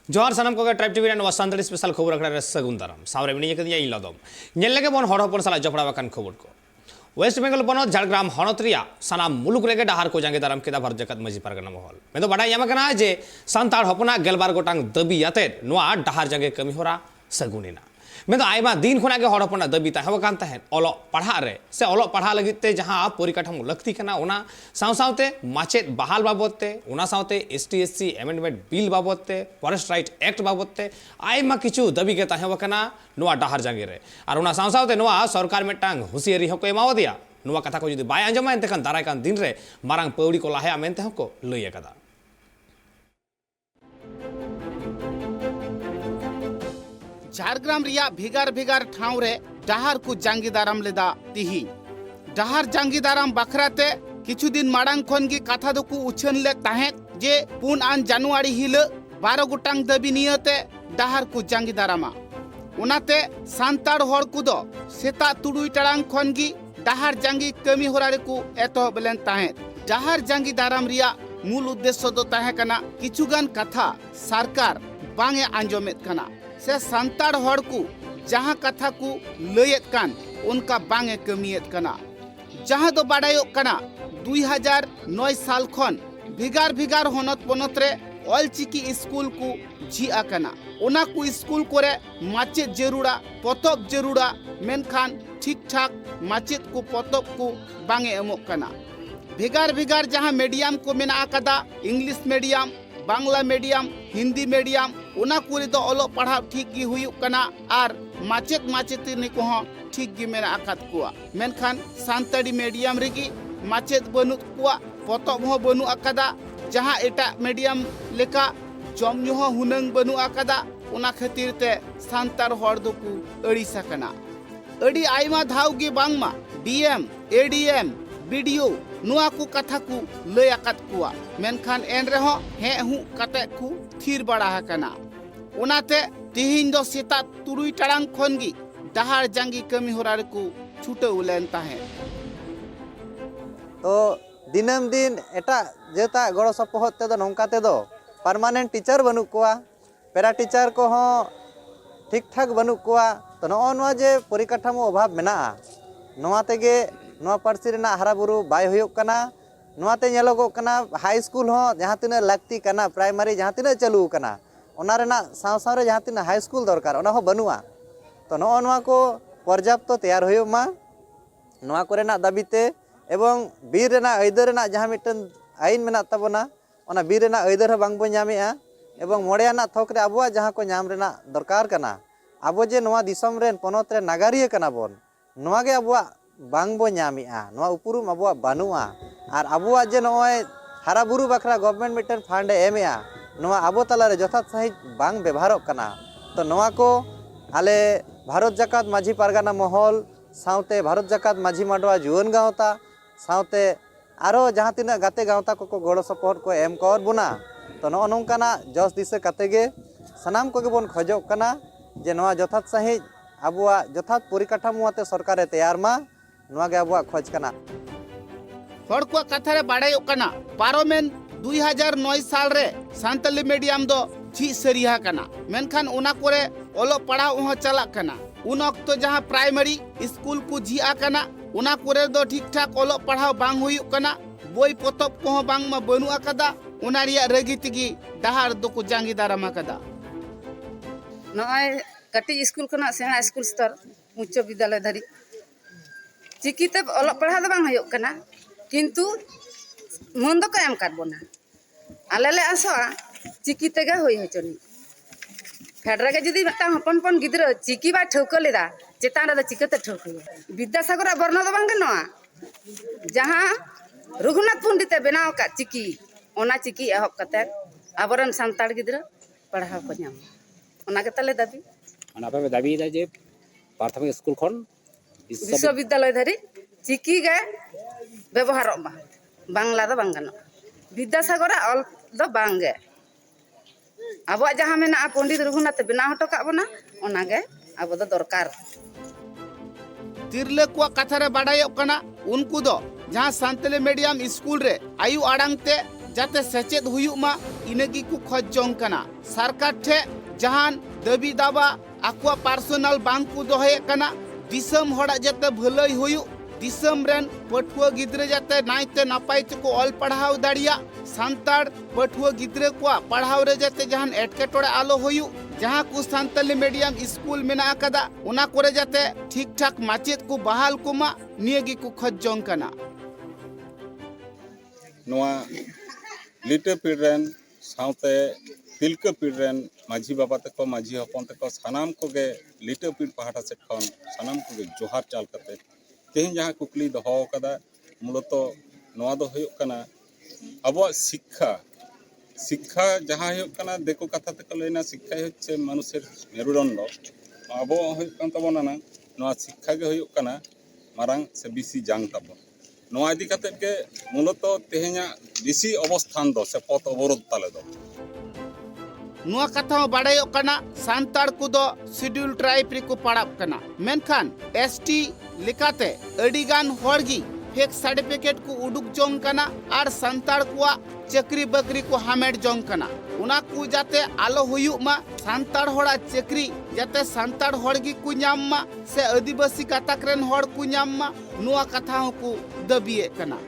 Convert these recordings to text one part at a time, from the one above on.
जोहार सानम को tribe TV नवा सानताली स्पेशल खबर अखड़ा सगुन दाराम सावरे मिनी कदिया इलादम नेल लगे बन हड़ हपन साला जपड़ा बकान खबर को वेस्ट बेंगल बनत झाड़ग्राम हनत रिया सानाम मुलुक रेगे डाहार को जांगे दाराम केदा भारत जकात माजी पारगना महल मेदो बाडा यामा कना जे सानताड़ हपना गेलबार गोटांग दबी याते नवा डाहार जांगे कमी होरा सगुनिना मेदो आयमा दिन खुना के हड़ हपना दबी ताहेव कान ताहेन ओलो पढ़ा रे से ओलो पढ़ा लगिते जहां परिकाठामो लक्ति कना ओना साव सावते माचेत बहाल बाबतते ओना सावते एसटी एससी एमेंडमेंट बिल बाबतते फॉरेस्ट राइट एक्ट बाबतते आयमा किछु दबी के ताहेव कना नवा डाहार जांगे रे आर ओना साव सावते नवा सरकार मेटांग हुसियारी हको एमाव दिया नवा कथा को जुदी बाय आंजमा एनते खान दाराय कान दिन रे मारांग पौड़ी को लाहे मेनते हको लई अकादा झारग्राम रिया भिगार भिगार ठाव रे डाहार को जांगी दाराम लेदा तिही डाहार जांगी दाराम बखराते किछु दिन माड़ांग खन की कथा दो उछन ले ताहे जे 4 जानुआरी हिल 12 गोटांग दबी नियते डाहार को जांगी दारामा उनाते सांताड़ हड़ को दो सेता तुडुई टाड़ांग खन की डाहार जांगी कमी होरारे को एतो बेलेन ताहे डाहार जांगी दाराम रिया मूल उद्देश्य दो ताहे कना किछुगान कथा सरकार बांगे आंजोमेत कना से सांताड़ हड़ को जहां कथा को लयत कान उनका बांगे कमियत कना जहां दो बाडायोक कना 2009 साल खन भिगार भिगार होनत पनत रे ऑलचिकी स्कूल को झिआ कना ओना को स्कूल कोरे माचेत जरूरा पतब जरूरा मेनखान ठीक ठाक माचेत को पतब को बांगे एमोक कना भिगार भिगार जहां मीडियम को मेना आकादा English medium Bangla medium Hindi medium उना कुरी दो ओलो पढ़ा ठीक गी हुयुक कना आर माचेत माचेतिनी को ठीक गी मेना आकात कुआ मेनखान सांताड़ी मीडियम रेगी माचेत बनु कुआ पतब हो बनु आकादा जहां एटा मीडियम लेका जमनु हो हुनंग बनु आकादा उना खातिर ते सांतार हड़ दो को अड़ीसा कना अड़ी आइमा धाव गी बांगमा डीएम एडीएम वीडियो नुआ को कथा को लय आकात कुआ मेनखान एन रहो हे हु कते को थीर बड़ा कना उनाते तिहिन दो सेता तुरुई टाड़ांग खनगी डाहार जांगी कमी होरार को छुटे उलेन ताहे तो दिनम दिन एटा जेता गड़ो सपोहत ते दो नोंका ते दो परमानेंट टीचर बनु कोआ पेरा टीचर को हो ठीक ठाक बनु कोआ तो नोआ जे परिकाठामो अभाव मेना नोआ तेगे नोआ पार्सी रेना हाराबुरु बाय हुयुक कना नोआते नेलोगो कना हाई स्कूल हो जहां तिना लागती कना प्राइमरी जहां तिना चालू कना ओना रेना साव साव रे जहां तिना हाई स्कूल दरकार ओना हो बनुआ तो नोआ को पर्याप्त तैयार हुयुक मा नोआ कोरेना दाबिते एवं बीर रेना आइदर रेना जहां मिटन आईन मेना तबना ओना बीर रेना आइदर हो बांग बो ᱧᱟᱢᱮᱜᱼᱟ एवं मोड़ेयाना थोक रे आबुआ जहां को ᱧᱟᱢ रेना दरकार कना आबो जे नोआ दिसम रेन पनत रे नागारिया कना बोन नोआ गे आबुआ बांग बो ᱧᱟᱢᱮᱜᱼᱟ नोआ उपुरुम आबुआ बानुआ और आबुआ जे नोय हाराबुरु बखरा गवर्नमेंट मिटन फंड एमेआ नोआ आबो तला रे जथात सही बांग व्यवहारों कना तो नोआ को आले भारत जकात माझी पारगाना महल साउते भारत जकात माझी माडवा जुवन गावता साउते आरो जहां तिना गाते गावता को गड़ो सपोर्ट को एम कर बुना तो नो नोंकाना जस दिसे कातेगे सनाम को बोन खोजोक कना जे नोआ जथात सही आबुआ जथात परिकाठामोते सरकारे तैयार मा नोआ गे आबुआ खोज कना हड़ को कथा रे बाडायोक कना पारोमेन 2009 साल रे सांताली मीडियम दो झी सरिया कना मेनखान उना कोरे ओलो पढ़ा उह चला कना उन अक्तो जहां प्राइमरी स्कूल को झिआ कना उना कोरे दो ठीक ठाक ओलो पढ़ा बांग हुयुक कना बोई पतब को बांग मा बनु आकादा उना रिया रगी तिगी डाहार दो को जांगी दाराम आकादा नय कटी स्कूल खना सेना स्कूल स्तर उच्च विद्यालय धरी चिकिते ओलो पढ़ा दो बांग हुयुक कना किंतु मन दो को एम काट बोना आले ले आसो चिकिते गे होई होचनी फेडरा के जदी मटा हपन पन गिद्र चिकी बा ठौक लेदा चेतान रे चिकते ठौक विद्यासागर बर्न दो बांग नवा जहां रघुनाथ पंडित बनाव का चिकी ओना चिकी एहब कते आबरन सांताड़ गिद्र पढ़ाव को नाम ओना के तले दाबी ओना पे दाबी दा जे प्राथमिक स्कूल खन विश्वविद्यालय धरी चिकी गे व्यवहार बांग्ला दो बांगनो विद्यासागर ऑल दो बांगे अब जहां मेना पंडित रघुनाथ बनाव हटो का बना ओना गे अब दो दरकार तिरले को कथा रे बाडायोक कना उनको दो जहां सांताली मीडियम स्कूल रे आयु आड़ांग ते जाते सचेत हुयुक मा इनगी को खोज जोंग कना सरकार ठे जहान दाबी दावा आकुआ पर्सनल बांग को दोहे कना दिसम होड़ा जते भलाई हुयु दिसम रेन पठुआ गिद्रे जाते नाइते नापाय को ऑल पढ़ाव दाड़िया सांताड़ पठुआ गिद्रे को पढ़ाव रे जाते जहान एटकेटोड़े आलो हुयु जहां को सांताली मीडियम स्कूल मेना अकदा उना कोरे जाते ठीक ठाक माचेत को बहाल कुमा नियगी को खोज जोंग कना नोआ लिटे पीड़न साउते तिलका पीड़न माझी बाबा तक माझी हपन तक सानाम कोगे लिटे पीड़ पहाटा से खन सानाम कोगे जोहार चाल करते तेहन जहाँ कुकली दहो कदा मूलत नोआ दो हुयुक कना अब शिक्षा शिक्षा जहाँ हुयुक कना देखो कथा तक लेना शिक्षा होच्छे मनुष्यर मेरुदंड अब हुयुक कन तबोना ना नोआ शिक्षा के हुयुक कना मारांग से बिसी जांग तबो नोआ इदी कते के मूलत तेहना बिसी अवस्थान दो से पथ अवरोध ताले दो नुआ कथा बाड़ायो कना सांताड़ को दो शेड्यूल ट्राइब रिको पड़ाब कना मेनखान एसटी लेकाते अडिगान होड़गी फेक सर्टिफिकेट को उडुक जोंग कना और सांताड़ को चक्री बकरी को हामेट जोंग कना उना को जाते आलो हुयुक मा सांताड़ होड़ा चक्री जाते सांताड़ होड़गी को न्याम मा से आदिवासी काताकरेन होड़ को न्याम मा नुआ कथा को दबिए कना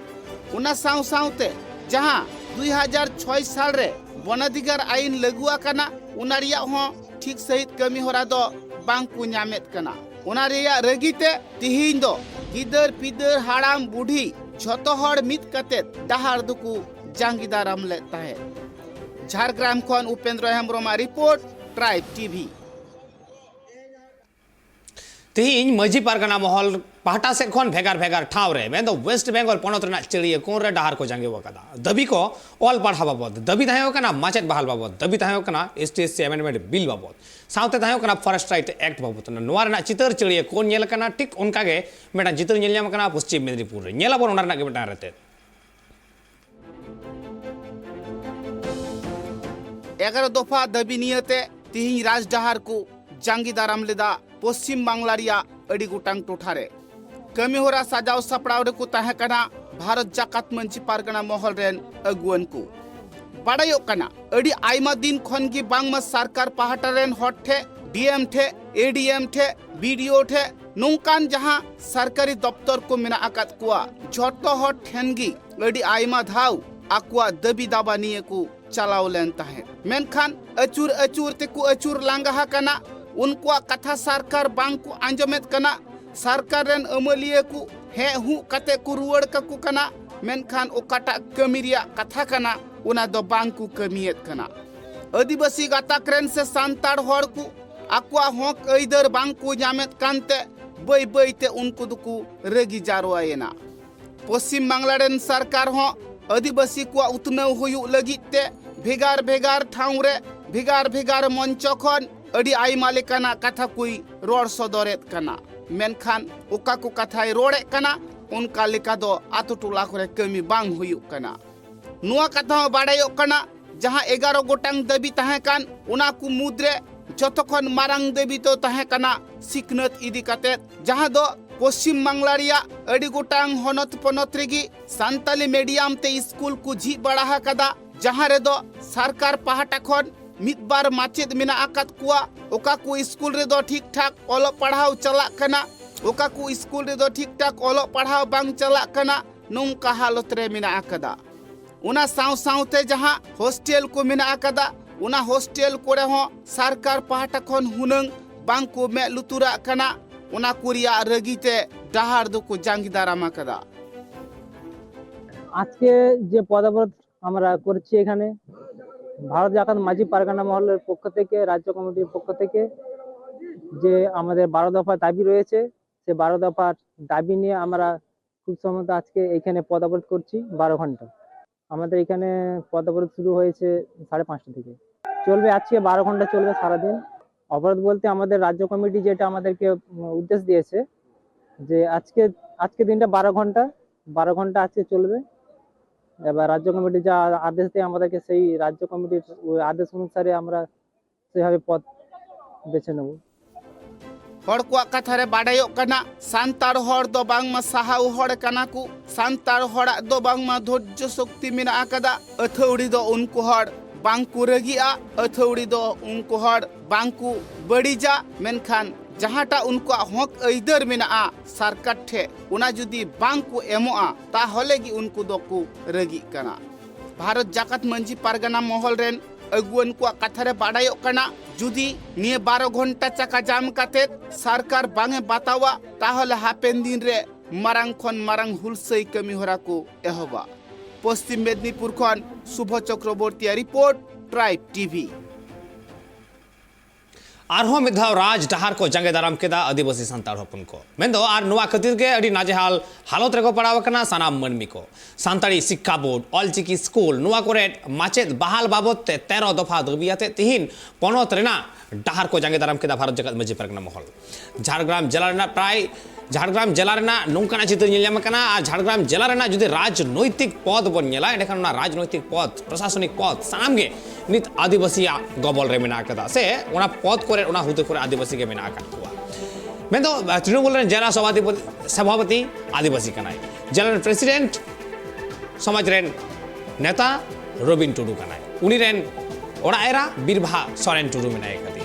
उना साव सावते जहां 2006 साल रे वनाधिकार आईन लगुआ कना उना रिया हो ठीक सहित कमी होरा दो बांग को न्यामेत कना उना रिया रगीते तिहिन दो गिदर पिदर हाड़ाम बुढ़ी झोतो हड़ मित कते डहार दुकु जांगीदाराम लेता है झारग्राम खन उपेंद्र हेम्ब्रमा रिपोर्ट ट्राइब टीवी तेहिं मजी पारगाना महल पाहटा से खन भेगार भेगार ठाव रे मेन दो वेस्ट बेंगल पनत रना चिड़िया कोन रे डहार को जांगे वकदा दबी को ऑल पढ़ा बाबद दबी थायो कना माचेत बहाल बाबद दबी थायो कना एसटीएससी अमेंडमेंट बिल बाबद साउते थायो कना फॉरेस्ट राइट एक्ट बाबद नोआ रना चितर चिड़िया कोन नेल कना ठीक उनका गे मेटा चितर नेल न्याम कना पश्चिम मेदिनीपुर रे नेला बोन ओना रना गे मेटा रहते 11 दफा दाबी नियते तिहिं राज डहार को जांगी दाराम लेदा पश्चिम बांग्ला रिया अड़ी गोटांग टोठारे कमी होरा साजाव सपड़ाव रे को ताहे कना भारत जाकात मंची पारगना महल रेन अगुवन को बाड़ायो कना अड़ी आइमा दिन खन की बांगमा सरकार पहाटा रेन हट थे डीएम थे एडीएम थे बीडीओ थे नोंकान जहां सरकारी दफ्तर को मेना आकात कुआ झोटो हट ठेनगी अड़ी आइमा धाव आकुआ दबी दाबा निये को चलाव लेन ताहे मेनखान अचूर अचूर ते को अचूर लांगा कना उनकुआ कथा सरकार बांग को आंजमेत कना सरकार रेन अमलिया को हे हु कते को रुवड़ ककु कना मेनखान ओकाटा कमिरिया कथा कना उना दो बांग को कमियत कना आदिवासी गाताकरेन से सांताड़ होड़ को आकुआ होक ऐदर बांग को न्यामेत कानते बई बई ते उनको दुकु रेगी जारोआयना पश्चिम बांग्ला रेन सरकार हो आदिवासी को उतनाव हुयु लगिते भेगार भेगार ठाव रे भेगार भेगार मंच खन अड़ी आइमा लेकाना कथा कोई रोड सदरेत कना मेनखान ओका को कथाय रोड़े कना उनका लेका दो आतो टोला करे कमी बांग हुयुक कना नुआ कथा बाड़ायो कना जहां 11 गोटांग दबी ताहे कान उना को मुद्रे जतखन मारांग दबी तो ताहे कना सिकनत इदी कते जहां दो पश्चिम बांग्ला रिया अड़ी गोटांग होनत पनत रेगी सांताली मीडियम ते स्कूल को झी बड़ा कदा जहां रे दो सरकार पहाटा खन मिदबार माचेद मेना आकात कुआ ओका को स्कूल रे दो ठीक ठाक ओलो पढ़ाव चला कना ओका को स्कूल रे दो ठीक ठाक ओलो पढ़ाव बांग चला कना नोंका हालत रे मेना आकदा उना साव सावते जहां हॉस्टल को मेना आकदा उना हॉस्टल कोरे हो सरकार पहाटा खन हुनंग बांग को मे लुतुरा कना उना कुरिया रगीते डहार दो को जांगीदारामा कदा আজকে যে পদবরত আমরা করছি এখানে ভারত জাকাত মাঝি পারগানা মহলের পক্ষ থেকে রাজ্য কমিটির পক্ষ থেকে যে আমাদের 12 দফা দাবি রয়েছে সে 12 দফা দাবি নিয়ে আমরা খুব সম্ভবত আজকে এখানে পদবরত করছি 12 ঘন্টা আমাদের এখানে পদবরত শুরু হয়েছে 5:30 থেকে চলবে আজকে 12 ঘন্টা চলবে সারা দিন অবরোধ বলতে আমাদের রাজ্য কমিটি যেটা আমাদেরকে উদ্দেশ্য দিয়েছে যে আজকে দিনটা 12 ঘন্টা আজকে চলবে এবার রাজ্য কমিটি যা আদেশ দেয় আমাদেরকে সেই রাজ্য কমিটির আদেশ অনুসারে আমরা সেভাবে পথ বেছে নেব हड़ को कथा रे बाड़ायो कना सांताड़ हड़ दो बांग मा साहाउ हड़ कना को सांताड़ हड़ा दो बांग मा धैर्य शक्ति मेना आकदा अथौड़ी दो उनको हड़ बांकु रगिया अथौड़ी दो उनको हर बांकु बड़ीजा मेनखान जहाटा उनको हक अइदर मेना सरकार ठे उना जुदी बांकु एमोआ ताहले गी उनको दोकु रगी कना। भारत जाकत मंजी पारगाना महल रेन अगुवन को कथारे बाडायो कना जुदी निये 12 घंटा चका जाम काते सरकार बांगे बतावा ताहले हापेन दिन रे मारांग खन मारांग हुलसई कमी होरा को एहबा। पश्चिम मेदिनीपुर खन शुभ चक्रवर्ती रिपोर्ट ट्राइब टीवी। आरहों मिद धाव राज डहार को जंगे दाराम केदा आदिवासी सांताड़ हपन को मेंदो आर नुआ खतिर के अडी नाजेहाल हालत रेको पड़ाव कना सानाम मनमी को सांताड़ी शिक्षा बोर्ड ऑलचिकी स्कूल नुआ कोरे माचेद बहाल बाबत ते 13 दफा दबियाते तिहिन पनोत रेना डहार को जंगे दाराम केदा भारत जगत मजी परगना महल झारग्राम जिला रेना प्राय झारग्राम जिला रेना नोंकाना चित्र नेलयाम कना आ झारग्राम जिला रेना जुदी राजनैतिक पद बन नेला एंडखान राजनैतिक पद प्रशासनिक पद सानाम गे नित आदिवासी गबल रे मेना कदा से ओना पद करे ओना हुदे करे आदिवासी के मेना का हुआ मेंदो तृणमूल रे जिला सभापति आदिवासी कनाय जिला प्रेसिडेंट समाज रेन नेता रबिन टुडू कनाय उनी रेन ओड़ा एरा बीरभा सोरेन टुडू मेनाय कदी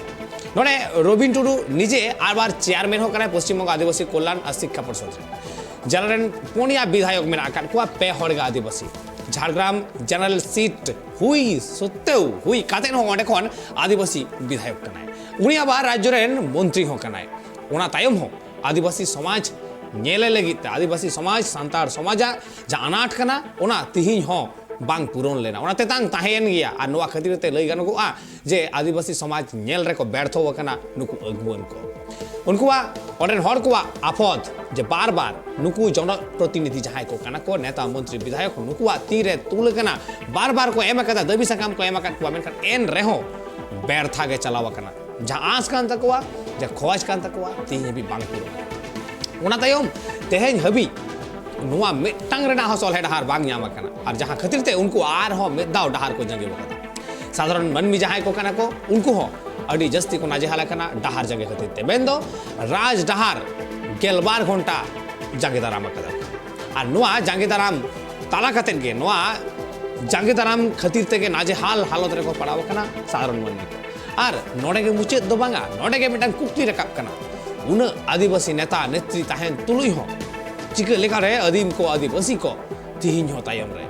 नोडे रबिन टुडू निजे आबार चेयरमैन हो कनाय पश्चिम बंग आदिवासी कल्याण और शिक्षा परिषद जिला रेन पुनिया विधायक मेना का कुआ पे हड़गा आदिवासी झारग्राम जनरल सीट हुई सत्तेव हुई कातेन हो ओंडे खन आदिवासी विधायक कनाय उनी आबार राज्य रेन मंत्री हो कनाय ओना तायम हो आदिवासी समाज नेले लगित आदिवासी समाज सांताड़ समाज जा अनाट कना ओना तिहिं हो बांग पूरण लेना ओना तेतांग ताहेन गिया आ नोआ खातिर ते लई गनगोआ जे आदिवासी समाज नेल रेको व्यर्थो वकना नुकु अगुवन को उनकुआ ओडेन हर कुआ आफत जे बार बार नुकु जन प्रतिनिधि जहां को कना को नेता मंत्री विधायक नुकुआ तीरे तुल कना बार बार को एम कदा दबी सकाम को एम का कुआ मेनखान एन रेहो व्यर्था के चलाव कना जहां आस कान तकवा जे खोज कान तकवा तिहि भी बांग पूरण ओना तायम तेहेन हबी नुआ मिटांग रेना हसल हे डहार बांग ᱧᱟᱢ कना और जहां खातिर ते उनको आर हो मिदाव डहार को जंगे वकदा साधारण मनमी जहां को कना को उनको हो अडी जस्ती को नाजेहाला कना डहार जंगे खातिर ते बेंदो राज डहार गेलबार घंटा जंगे दाराम कदा और नुआ जंगे दाराम ताला कतेन गे नुआ जंगे दाराम खातिर ते के नाजेहाल हालत रे को पड़ाव कना साधारण मनमी को और नोडे के मुचे दो बांगा नोडे के मिटांग कुक्ति रकाब कना उन आदिवासी नेता नेत्री ताहेन तुलुई हो चिके लेखा रे आदिम को आदिवासी को तिहिं हो तायम रे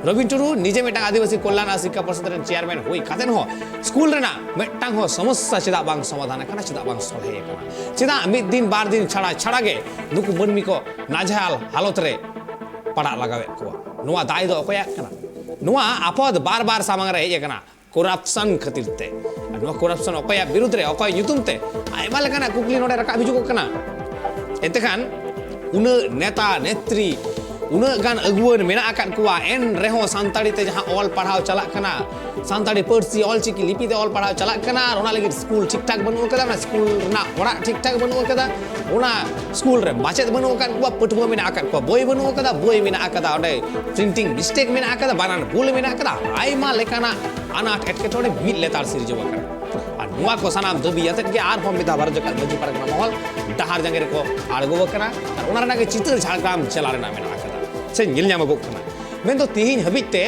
रबिन टुडू निजे मेटा आदिवासी कल्याण और शिक्षा परिषद रे चेयरमैन हुई कातेन हो स्कूल रेना मेटांग हो समस्या चिदा बांग समाधान कना चिदा बांग सलहे कना चिदा मिद दिन बार दिन छाड़ा छाड़ा गे नुकु मनमी को नाजेहाल हालत रे पड़ा लगावे को नुआ दाय दो अकोया कना नुआ आपद बार बार सामंग रे हे कना करप्शन खातिर ते नुआ करप्शन अकोया विरुद्ध रे अकोय युतुम ते आयमा लेकाना कुकली नोडे रका बिजुको कना एतेखान उन नेता नेत्री उन गान अगुवन मेना आकात कुआ एन रेहो सांताड़ी ते जहां ऑल पढ़ाव चला कना सांताड़ी पर्सी ऑल चिकी लिपि ते ऑल पढ़ाव चला कना ओना लगी स्कूल ठीक ठाक बनु कदा ना स्कूल ना ओड़ा ठीक ठाक बनु कदा ओना स्कूल रे माचेत बनु कन कुआ पटुआ मेना आकात कुआ बोय बनु कदा बोय मेना आकादा ओडे प्रिंटिंग मिस्टेक मेना आकादा बानान भूल मेना आकादा आइमा लेकाना अनाट एटकेटोडे बीट लेतार सिरजवा कना और नुआ को सनाम दबी याते के आर हम मिदा भारत जगत मजी परगना महल डहार जंगे को आड़गो कना और ओना रना के चित्र झारग्राम चला रेना मेना आकादा से ᱧᱮᱞ ᱧᱟᱢᱚᱜ ᱠᱟᱱᱟ ᱢᱮᱱᱫᱚ ᱛᱤᱦᱤᱧ ᱦᱟᱹᱵᱤᱡ ᱛᱮ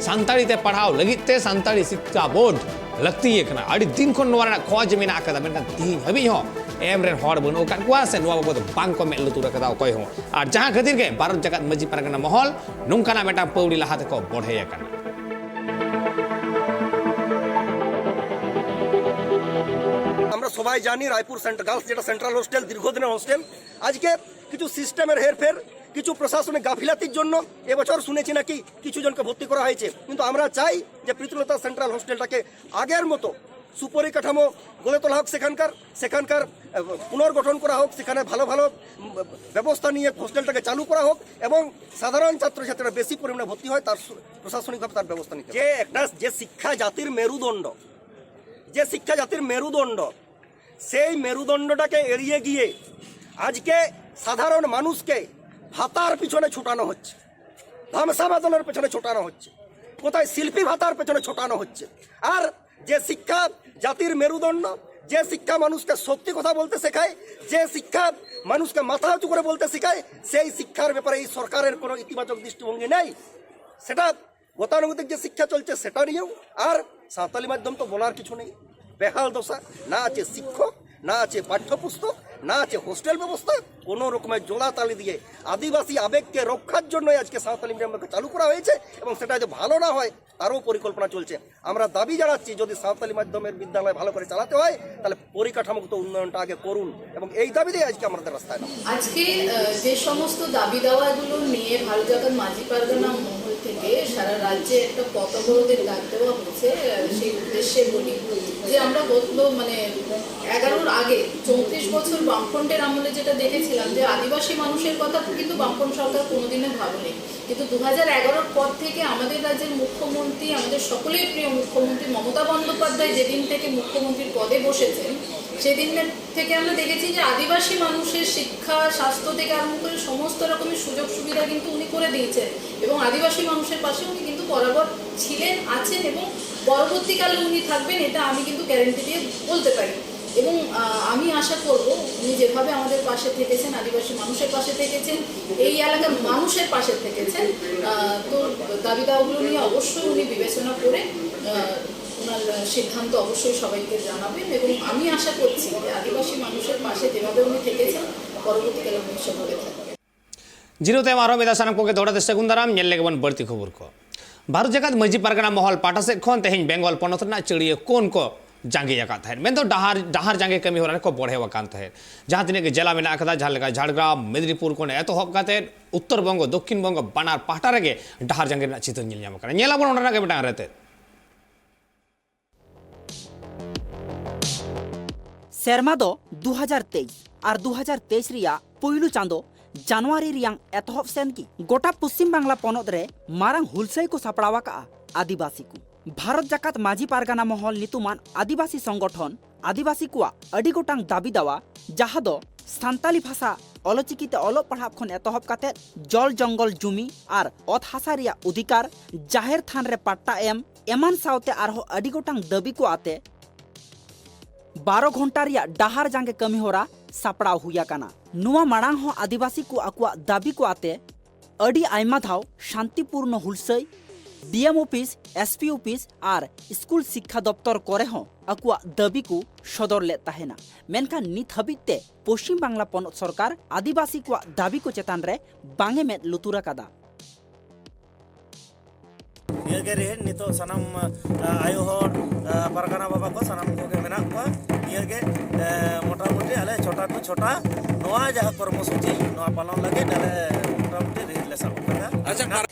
ᱥᱟᱱᱛᱟᱲᱤ ᱛᱮ ᱯᱟᱲᱦᱟᱣ ᱞᱟᱹᱜᱤᱫ ᱛᱮ ᱥᱟᱱᱛᱟᱲᱤ ᱥᱤক্ষᱟ ᱵᱳर्ᱰ ᱞᱟᱹᱠᱛᱤ ᱠᱟᱱᱟ ᱟᱹᱰᱤ ᱫᱤᱱ ᱠᱷᱚᱱ ᱱᱚᱣᱟ ᱨᱮᱱᱟᱜ ᱠᱷᱚᱡ ᱢᱮᱱᱟᱜ ᱟᱠᱟᱫᱟ ᱢᱮᱱᱠᱷᱟᱱ ᱛᱤᱦᱤᱧ ᱦᱟᱹᱵᱤᱡ ᱦᱚᱸ ᱮᱢ ᱨᱮᱱ ᱦᱚᱲ ᱵᱟᱹᱱᱩᱜ ᱟᱠᱟᱫ ᱠᱚᱣᱟ ᱥᱮ ᱱᱚᱣᱟ ᱵᱟᱵᱚᱫ ᱵᱟᱝ ᱠᱚ ᱢᱮᱫ ᱞᱩᱛᱩᱨ ᱟᱠᱟᱫᱟ ᱚᱠᱚᱭ ᱦᱚᱸ ᱟᱨ ᱡᱟᱦᱟᱸ ᱠᱷᱟᱹᱛᱤᱨ ᱜᱮ ᱵᱷᱟᱨᱚᱛ ᱡᱟᱠᱟᱛ ᱢᱟᱹᱡᱷᱤ ᱯᱟᱨᱜᱟᱱᱟ ᱢᱚᱦᱚᱞ ᱱᱚᱝᱠᱟᱱᱟᱜ ᱢᱤᱫᱴᱟᱝ ᱯᱟᱹᱣᱲᱤ ᱞᱟᱦᱟ ᱛᱮᱠᱚ ᱵᱚᱲᱦᱮ ᱟᱠᱟᱱᱟ আমরা সবাই জানি রায়পুর গার্লস যেটা সেন্ট্রাল হোস্টেল দীর্ঘদিনের হোস্টেল আজকে কিছু সিস্টেমের হেরফের কিছু প্রশাসনিক গাফিলাতির জন্য এবছর শুনেছি নাকি কিছু জনকে ভর্তি করা হয়েছে কিন্তু আমরা চাই যে প্রীতিলতা সেন্ট্রাল হোস্টেলটাকে আগের মতো সুপরিকাঠামো গড়ে তোলা হোক সেখানকার পুনর্গঠন করা হোক সেখানে ভালো ভালো ব্যবস্থা নিয়ে হোস্টেলটাকে চালু করা হোক এবং সাধারণ ছাত্রছাত্রীরা বেশি পরিমাণে ভর্তি হয় তার প্রশাসনিকভাবে তার ব্যবস্থা নিতে যে একটা যে শিক্ষা জাতির মেরুদণ্ড সেই মেরুদণ্ডটাকে এড়িয়ে গিয়ে আজকে সাধারণ মানুষকে ভাতার পিছনে ছোটানো হচ্ছে ধামসা বাদলের পেছনে ছোটানো হচ্ছে কোথায় শিল্পী ভাতার পেছনে ছোটানো হচ্ছে আর যে শিক্ষা জাতির মেরুদণ্ড যে শিক্ষা মানুষকে সত্যি কথা বলতে শেখায় যে শিক্ষা মানুষকে মাথা উঁচু করে বলতে শেখায় সেই শিক্ষার ব্যাপারে এই সরকারের কোনো ইতিবাচক দৃষ্টিভঙ্গি নেই সেটা গতানুগতিক যে শিক্ষা চলছে সেটা নিয়েও। আর সাঁওতালি মাধ্যম তো বলার কিছু নেই, বেহাল দশা, না আছে শিক্ষক, না আছে পাঠ্যপুস্তক, না আছে হোস্টেল ব্যবস্থা। কোনো রকমের জোড়াতালি দিয়ে আদিবাসী আবেগকে রক্ষার জন্যই আজকে সাঁওতালি মিডিয়ামকে চালু করা হয়েছে, এবং সেটা যে ভালো না হয় তারও পরিকল্পনা চলছে। আমরা দাবি জানাচ্ছি, যদি সাঁওতালি মাধ্যমের বিদ্যালয় ভালো করে চালাতে হয় তাহলে পরিকাঠামোগত উন্নয়নটা আগে করুন, এবং এই দাবিতেই আজকে আমাদের রাস্তায় নাম। আজকে যে সমস্ত দাবি দাওয়াগুলো নিয়ে ভারত জাকাত মাঝি পারগানা মহল থেকে সারা রাজ্যে একটা পথ অবরোধের ডাক দেওয়া হচ্ছে, সেই উদ্দেশ্যে বলি যে আমরা গত 11-র আগে 34 বছর বামফ্রন্টের আমলে যেটা দেখেছিলাম যে আদিবাসী মানুষের কথা কিন্তু বামফ্রন্ট সরকার কোনোদিনও ভাবেনি, কিন্তু 2011-র পর থেকে আমাদের রাজ্যের মুখ্যমন্ত্রী, আমাদের সকলের প্রিয় মুখ্যমন্ত্রী মমতা বন্দ্যোপাধ্যায় যেদিন থেকে মুখ্যমন্ত্রীর পদে বসেছেন সেদিন থেকে আমরা দেখেছি যে আদিবাসী মানুষের শিক্ষা, স্বাস্থ্য থেকে আরম্ভ করে সমস্ত রকমের সুযোগ সুবিধা কিন্তু উনি করে দিয়েছেন, এবং আদিবাসী মানুষের পাশে উনি কিন্তু বরাবর ছিলেন, আছেন, এবং পরবর্তীকালে উনি থাকবেন, এটা আমি কিন্তু গ্যারেন্টি দিয়ে বলতে পারি। এবং আমি আশা করব উনি যেভাবে আমাদের পাশে থেকেছেন, আদিবাসী মানুষের পাশে থেকেছেন, এই এলাকার মানুষের পাশে থেকেছেন, তো দাবি দাওয়াগুলো নিয়ে অবশ্যই উনি বিবেচনা করে ওনার সিদ্ধান্ত অবশ্যই সবাইকে জানাবেন, এবং আমি আশা করছি যে আদিবাসী মানুষের পাশে যেভাবে উনি থেকেছেন পরবর্তীকালে উনি সেভাবে থাকবেন। जिरोते मारो मेदा सानम को के दौड़ाते सेगुन दाराम नेल लेगे बन बढ़ती खबर को भारत जगत मजी पारगना महल पाटा से खोन तेहिन बेंगल पनोत ना चिड़िए कोन को जांगे जकात है मैं तो डहार जांगे कमी हो रहा को बढ़े वकांत है जहाँ तीन के जिला में नाकदा झाड़ग्राम मेदिनीपुर को एत हबकाते उत्तर बंग दक्षिण बंग बनार पाटा रे डहार जांगे चित्र नेला बन के बेटा रहते सेरमा दो 2023 और 2023 रिया पुइलु चांदो जनवरी रियांग एतहब सेन की गोटा पश्चिम बांग्ला पनत रे मारांग हुलसई को सापड़ावा का आदिवासी को भारत जाकात माजी पारगाना महल नितुमान आदिवासी संगठन आदिवासी को अडी गोटांग दाबी दावा जहाँ दो सान्ताली भाषा अलचिकिते अलोक पढ़ाब खन एतहब काते जल जंगल जुमी और अत हासा रिया अधिकार जाहेर थान रे पट्टा एमान सावते आरहो अडी गोटांग दाबी को आते 12 घंटा रिया डहार जांगे कमी होरा सापड़ाव हुआ काना नुआ माड़ांग हो आदिवासी को आकुआ दाबी को आते अडी आयमा धाव शांतिपूर्ण हुलसई डीएम ऑफिस एसपी ऑफिस और स्कूल शिक्षा दफ्तर करे हो आकुआ दाबी को सदर ले ताहेना मेनखान नित हबिते पश्चिम बांग्ला पनत सरकार आदिवासी को दाबी को चेतान रे बांगे में लुतुरा कादा नियगे नितो सनम आयो हर पारगाना बाबा को सनम को के मेना को नियगे मोटामुटी आले छोटा तो छोटा नोआ जहाँ कर्मसूची नोआ पालन लगे डाले मोटामुटी रेले सब करना अच्छा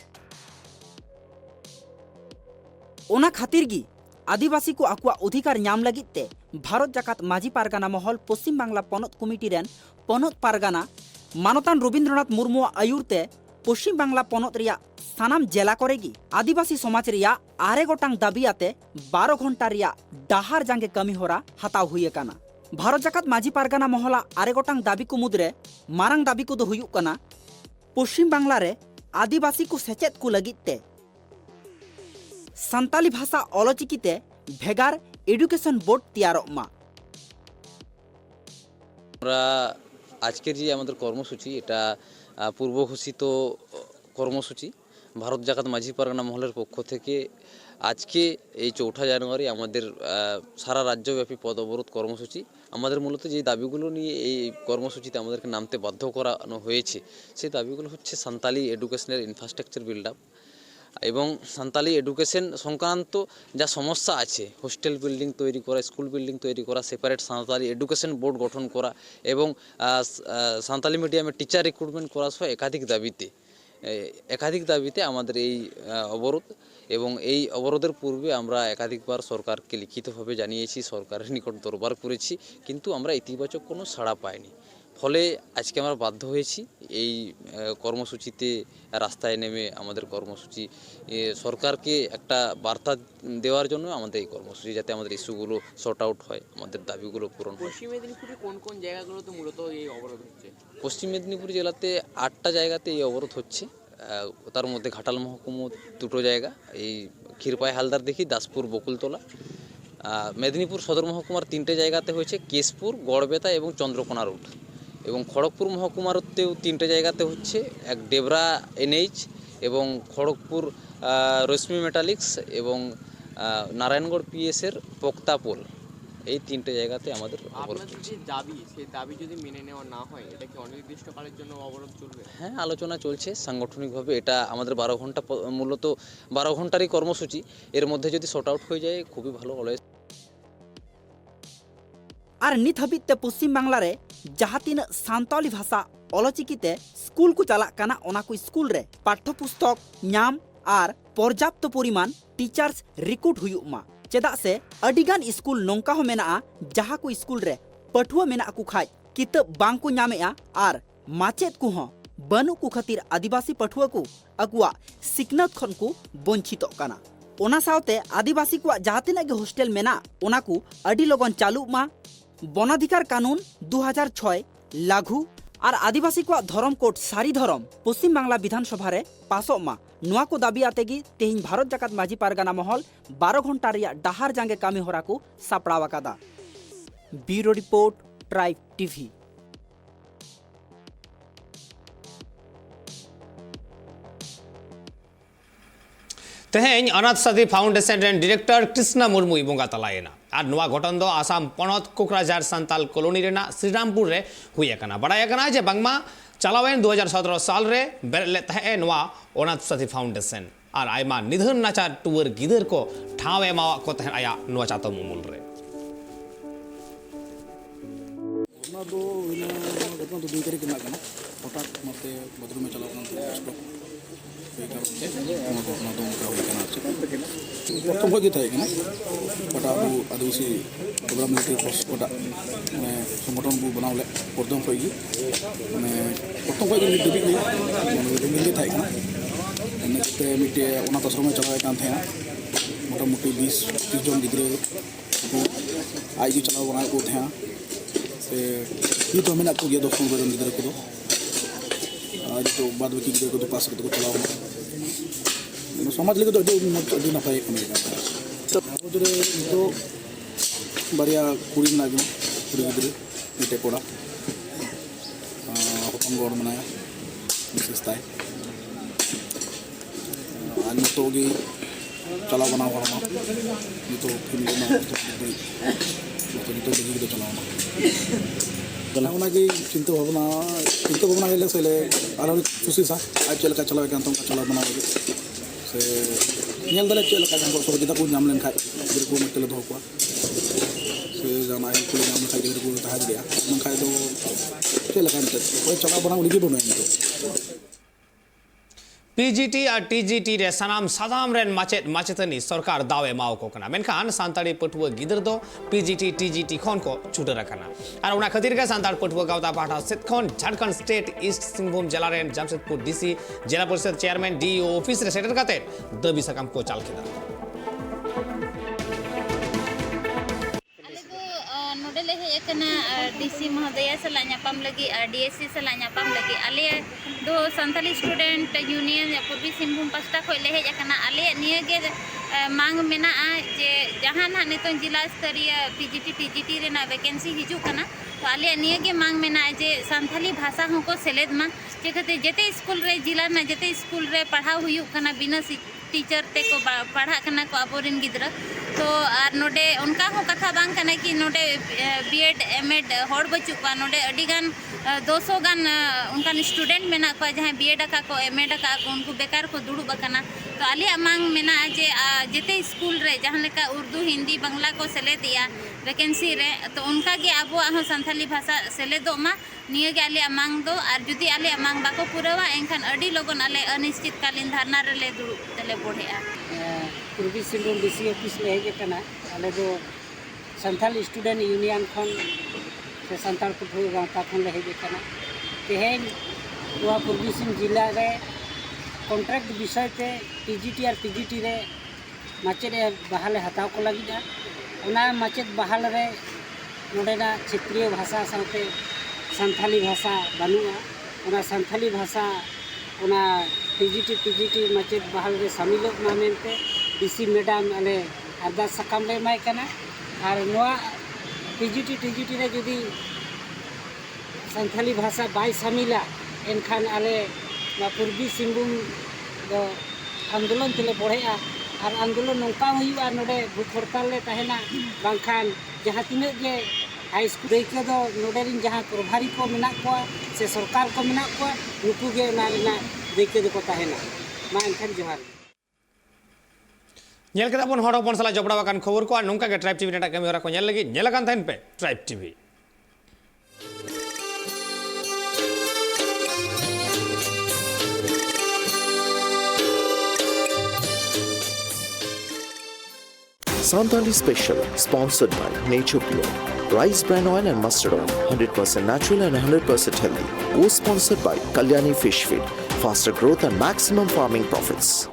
ओना खातिर गी आदिवासी को आकुआ अधिकार नाम लगिते भारत जाकात माजी पारगाना महल पश्चिम बांग्ला पनत कमिटी रेन पनत पारगाना मानतान रवींद्रनाथ मुर्मु आयुरते पश्चिम बांग्ला पनत रिया सानाम जेला करेगी आदिवासी समाज रिया आरे गोटांग दाबी आते 12 घंटा रिया डहार जांगे कमी होरा हताव हुई काना भारत जाकात माजी पारगाना महला आरे गोटांग दाबी को मुद्रे मारांग दाबी को दो हुयुक काना पश्चिम बांग्ला रे आदिवासी को सेचेत को लगिते सान्ताली भाषा अलचिकिते भेगार एडुकेशन बोर्ड तैयार मा আজকের যে আমাদের কর্মসূচি এটা পূর্ব ঘোষিত কর্মসূচি ভারত জাকাত মাঝি পারগানা মহলের পক্ষ থেকে আজকে এই 4 জানুয়ারি আমাদের সারা রাজ্যব্যাপী পদ অবরোধ কর্মসূচি আমাদের মূলত যে দাবিগুলো নিয়ে এই কর্মসূচিতে আমাদেরকে নামতে বাধ্য করানো হয়েছে সেই দাবিগুলো হচ্ছে সান্তালি এডুকেশনের ইনফ্রাস্ট্রাকচার বিল্ড আপ এবং সান্তালি এডুকেশন সংক্রান্ত যা সমস্যা আছে হোস্টেল বিল্ডিং তৈরি করা স্কুল বিল্ডিং তৈরি করা সেপারেট সান্তালি এডুকেশন বোর্ড গঠন করা এবং সান্তালি মিডিয়ামে টিচার রিক্রুটমেন্ট করা সহ একাধিক দাবিতে আমাদের এই অবরোধ এবং এই অবরোধের পূর্বে আমরা একাধিকবার সরকারকে লিখিতভাবে জানিয়েছি সরকারের নিকট দরবার করেছি কিন্তু আমরা ইতিবাচক কোনো সাড়া পাইনি ফলে আজকে আমরা বাধ্য হয়েছি এই কর্মসূচিতে রাস্তায় নেমে আমাদের কর্মসূচি সরকারকে একটা বার্তা দেওয়ার জন্য আমাদের এই কর্মসূচি যাতে আমাদের ইস্যুগুলো সর্ট আউট হয় আমাদের দাবিগুলো পূরণ হয় পশ্চিম মেদিনীপুরে কোন কোন জায়গাগুলোতে মূলত এই অবরোধ হচ্ছে পশ্চিম মেদিনীপুর জেলাতে 8টা জায়গাতে এই অবরোধ হচ্ছে তার মধ্যে ঘাটাল মহকুমা 2টো জায়গা এই ক্ষীরপাই হালদার দেখি দাসপুর বকুলতলা মেদিনীপুর সদর মহকুমার 3টে জায়গাতে হয়েছে কেশপুর গড়বেতা এবং চন্দ্রকোনা রোড এবং খড়গপুর মহকুমারতেও 3টে জায়গাতে হচ্ছে এক ডেবরা এনএইচ এবং খড়গপুর রশ্মি মেটালিক্স এবং নারায়ণগড় পিএসের পোক্তাপোল, এই 3টে জায়গাতে আমাদের অবরোধ আপনাদের চলছে। যে দাবি, সেই দাবি যদি মেনে নেওয়া না হয়, এটা কি অনির্দিষ্টকালের জন্য অবরোধ চলবে? হ্যাঁ, আলোচনা চলছে সাংগঠনিকভাবে। এটা আমাদের 12 ঘন্টা মূলত 12 ঘন্টারই কর্মসূচি। এর মধ্যে যদি শর্ট আউট হয়ে যায় খুবই ভালো। অলওয়েজ আর নিত হাবিতে পশ্চিম বাংলারে जहाँ तीन सानताली भाषा अलचिकीते स्कूल को चला काना ओना को स्कूल रे पाठ्यपुस्तक नाम और पर्याप्त परिमाण टीचर्स रिक्रूट हुयुक मा चेदा से अडिगान स्कूल नोंका हो मेना जहाँ को स्कूल रे पठुआ मेना को खाज किताब बांग को नामेआ और माचेद को हो बनू को खातिर आदिवासी पठुआ को अगुआ सिकनत खन को वंचित काना ओना सावते आदिवासी को जहाँ तीन के हॉस्टल मेना ओना को अडी लगन चालू मा वनाधिकार कानून 2006 लागू और आदिवासी को धर्म कोड सारी धर्म पश्चिम बांगला विधानसभा रे पासो मा नुआ को दाबी आतेगी तेहिं भारत जाकात माझी पारगाना महल 12 घंटा रिया डाहार जांगे कामी होरा को सापड़ाव आकादा। Bureau report tribe TV. तेहें अनाथ साथी फाउंडेशन रेन डायरेक्टर कृष्णा मुर्मू बंगा तलायना और नुआ घटन दो आसाम पनत कोकराझार सान्ताल कॉलोनी रेना श्रीरामपुर रे हुई बड़ाय जे बांगमा चलावेन 2017 साल रे बेरले तहे नुआ अनाथ साथी फाउंडेशन और आयमा निधन नाचार टुवर गिदर को ठाव एमावा को तहे आया नुआ चातो मुमुल रे घटना दो दुई तारीख ना कना हठात मते बाथरूम में चलाव स्टॉप प्रथम खज पटा आदिवासी प्रोग्राम पोस्ट पटा मैं संगठन को बनावले प्रथम खज मैं प्रथम खज देवी नेक्स्ट मिट्टे अनाथ आश्रम में चलावे मोटामुटी 20-30 जन गिद्रे आज के चलाव बना को से ये तो मेना को गया 10-15 जन गिद्रे को आज तो बाद बाकी गिद्रे को पास करते को चलाव समाज लगे तो अभी नपाय तो बारिया कुड़ी में कुड़ी गिद्रे मिट्टे कोड़ा हपन गौर मनाया विशेषता आज तो चलाव बना हरमा तो फिल्म चलाव चिंता भावना हेले से खुशी सा आज चलका चलावे चलाव बना से दाले चलका सहजता को नाम लेन गिर को मिट्टे दो को से जाना को नाम लेखा गिर को तहा गया मनखा तो चलका चलाव बना उड़ी बनो पीजीटी और टीजीटी रे सनाम सादाम रेन माचेत माचेतनी सरकार दावे माओ को कना मेनखान सांताड़ी पटुआ गिदर दो पीजीटी टीजीटी खन को छूटे रखना और उना खातिर के सांताड़ पटुआ गावता पाठा सेट खन झारखंड स्टेट ईस्ट सिंहभूम जिला रेन जमशेदपुर डीसी जिला परिषद चेयरमैन डीओ ऑफिस रे सेटर काते दबी सकम को चाल केदा नोडले हेकना डीसी महोदय सला नापाम लगी डीएससी सला नापाम लगी आले दो संताली स्टूडेंट यूनियन पूर्वी सिंहभूम पास्टा खोले हेकना आले निये के मांग मेना जे जहां ना नितो जिला स्तरीय पीजीटी टीजीटी रेना वैकेंसी हिजुकना तो आले निये के मांग मेना जे संताली भाषा हमको सेलेद मा जेते जेते स्कूल रे जिला ना जेते स्कूल रे पढ़ाव हुयुकना बिना टीचर ते को पढ़ा कना को अबोरिन गिद्रा तो आर नोडे उनका हो कथा बांग कना कि नोडे बीएड एमएड हड़ बचुका नोडे अडिगान 200 गान उनका स्टूडेंट मेना को जहां बीएड का को एमएड का को उनको बेकार को दुड़ुब कना तो आलिया मांग मेना जे जेते स्कूल रे जहां लेका उर्दू हिंदी बांग्ला को सेले दिया वैकेंसी रे तो उनका के अब हो संथाली भाषा सेले दो मा निये के आलिया मांग दो और जुदी आलिया मांग बाको पुरवा एनखान अडी लोगन आले अनिश्चितकालीन धरना रे ले दुड़ुब तले बोढ़ेआ पूर्वी सिंहभूम डीसी ऑफिस में हेजना आले दो संथाल स्टूडेंट यूनियन खन से संथाल पठुआ गाँवता खन ले हेजना तेहेन नवा पूर्वी सिंह जिला रे कॉन्ट्रैक्ट विषय ते टीजीटी और पीजीटी रे माचेद बहाल हताव को लगिदा उना माचेद बहाल रे नोडेना क्षेत्रीय भाषा साथे संथाली भाषा बनुआ उना संथाली भाषा उना टीजीटी पीजीटी माचेद बहाल रे शामिलोग मा मेनते डीसी मैडम आले अरदास सकाम ले माय कना और नोआ पीजीटी टीजीटी रे जदी संथाली भाषा बाय शामिला एनखान आले पूर्वी सिंहभूम ᱫᱚ आंदोलन तेले बढ़ेगा और आंदोलन नौका हुआ नोडे भूख हड़ताल ले तहना बांखान जहाँ तीनक गे हाई स्कूल देखे दो नोडे रिन जहाँ प्रभारी को मेना को से सरकार को मेना को नुकु गे ना रिना देखे दो को तहना मा एनखान जोहार ñel keda bon hor hopon sala jopra wakan khobor ko ar nongka ge Tribe TV neta kami hora ko ñel lagi ñelakan thain pe Tribe TV Santali Special, sponsored by Nature Pure. Rice bran oil and mustard oil, 100% natural and 100% healthy. Co-sponsored by Kalyani Fish Feed. Faster growth and maximum farming profits.